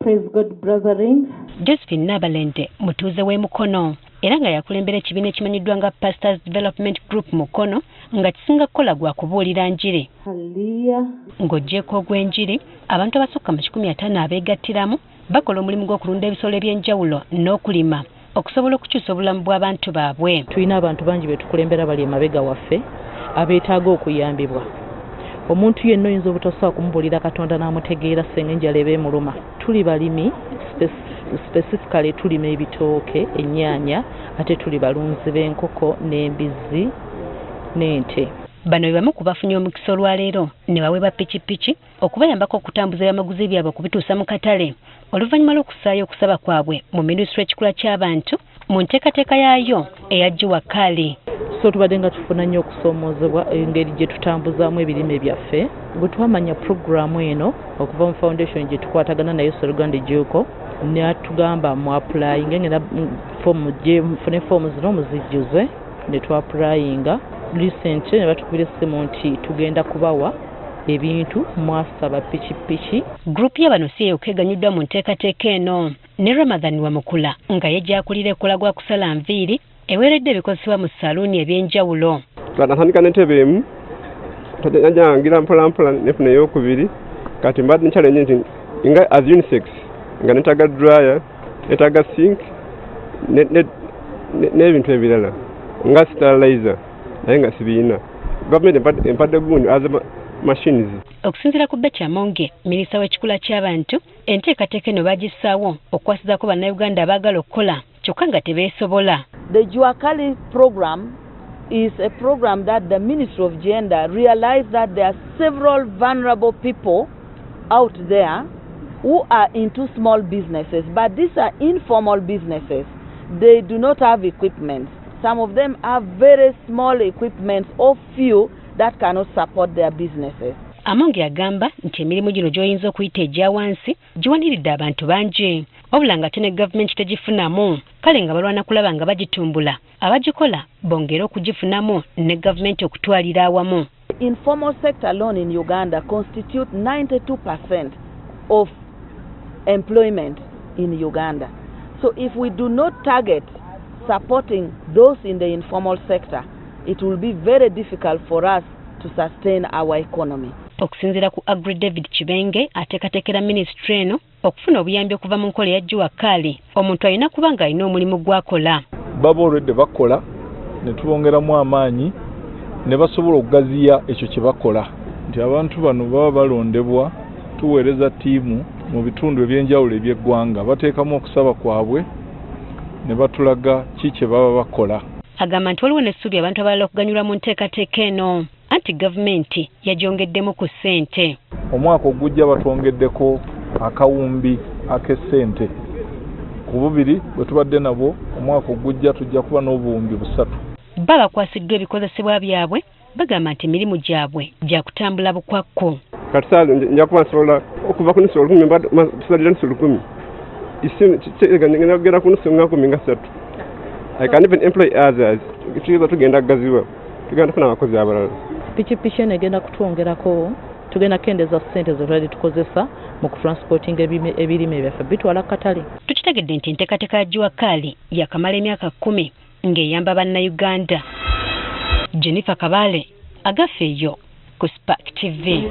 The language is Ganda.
Praise God, brethren. Josephine Nabalende mutuuze w'e Mukono era nga yakulembera ekibiina ekimanyiddwa nga Pastors Development Group Mukono nga kisinga kukola gwa kubuulira njiri. Hallelujah. Ng'oggyeko ogw'enjiri abantu abasukka mu 500 abeegattiramu bakola omulimu gw'okulunda ebisolo eby'enjawulo n'okulima okusobola okukyusa obulamu bw'abantu baabwe. Tulina abantu bangi be tukulembera bali emabega waffe abeetaaga okuyambibwa. Omuntu yenna oyinza obutasobola kumubuulira Katonda n'amutegeera senga enjala eba emuluma. Tuli balimi specifically tulima ebitooke, ennyaanya, ate tuli balunzi b'enkoko n'embizzi n'ente. Bano be bamu ku bafunye omukisa olwaleero ne baweebwa ppikipiki okubayambako okutambuza amaguzi byabwe okubituusa mu katale oluvannyuma lw'okusaayo okusaba kwabwe mu minisitule ekikula ky'abantu mu nteekateeka yaayo eyajjiwa Kali. So tubadde nga tufuna nnyo okusoomoozebwa engeri gye tutambuzaamu ebirime byaffe. Bwe twamanya puroguramu eno okuva mu foundation gye tukwatagana naye Uganda Juko n'atugamba mu applying ngenda mufune foomu zino muzijjuze ne tu applyinga recent ne batukubira essimu nti tugenda kubawa ebintu mwasaba pikipiki. Group y'abano si eyo keganyuddwa mu nteekateeka eno ne Ramadhan Wamukula nga yejjaakulira ekola gwa kusala nviiri eweeredde ebikozesebwa mu saluuni eby'enjawulo. Natandika n'entebe emu njangira mpolampola nefuna ey'okubiri kati mbadde ne challenge nti nga as unisex nga netaga dryer netaga sink n'ebintu ebirala nga sterilizer naye nga sibiina gavumenti empadde gundi as machines. Okusinziira ku Betty Amonge minisita w'ekikula ky'abantu enteekateeka eno baagissaawo okukwasizaako bannayuganda abaagala okukola kyokka nga tebeesobola. The Juakali program is a program that the Ministry of Gender realized that there are several vulnerable people out there who are into small businesses, but these are informal businesses. They do not have equipment. Some of them have very small equipment or few that cannot support their businesses. Amonge agamba nti emirimu gino gy'oyinza okuyita egya wansi giwaniridde abantu bangi wabula nga ate ne gavumenti tegifunamu kale nga balwana kulaba nga bagitumbula abagikola bongera okugifunamu ne gavumenti okutwalira awamu. Informal sector alone in Uganda constitute 92% of employment in Uganda. So if we do not target supporting those in the informal sector, it will be very difficult for us to sustain our economy. Okusinziira ku Agri David Kibenge ateekateekera minisitule eno okufuna obuyambi okuva mu nkola eyajjiwa Kali omuntu alina kuba nga alina omulimu gw'akola. Baba olwedde bakola ne tubongeramu amaanyi ne basobola okugaziya ekyo kye bakola nti abantu bano baba balondebwa tuweereza ttiimu mu bitundu eby'enjawulo eby'eggwanga bateekamu okusaba kwabwe ne batulaga ki kye baba bakola. Agamba nti waliwo n'essuubi abantu abalala okuganyulwa mu nteekateeka eno anti gavumenti yagyongeddemu ku ssente. Omwaka ogujja batwongeddeko akawumbi ak'essente ku bubiri bwe tubadde nabo omwaka ogujja tujja kuba n'obuwumbi 3. Baba bakwasiddwa ebikozesebwa byabwe bagamba nti emirimu gyabwe gya kutambula bukwakko. Kati saa nja kuba nsobola okuva ku nusu 10 tusalira nusu 10 ngenda ku nusu nga 13. I can even employ others. Tukiza tugenda gaziwa tugenda kufuna abakozi abalala. Pikipiki eno egenda kutwongerako tugenda kendeza ssente ze twali tukozesa mu kutransportinga ebirime byaffe bitwala katale. Tukitegedde nti enteekateeka ya Juakali yakamala emyaka 10 ng'eyamba bannayuganda. Jennifer Kabale agafeeyo ku Spark TV.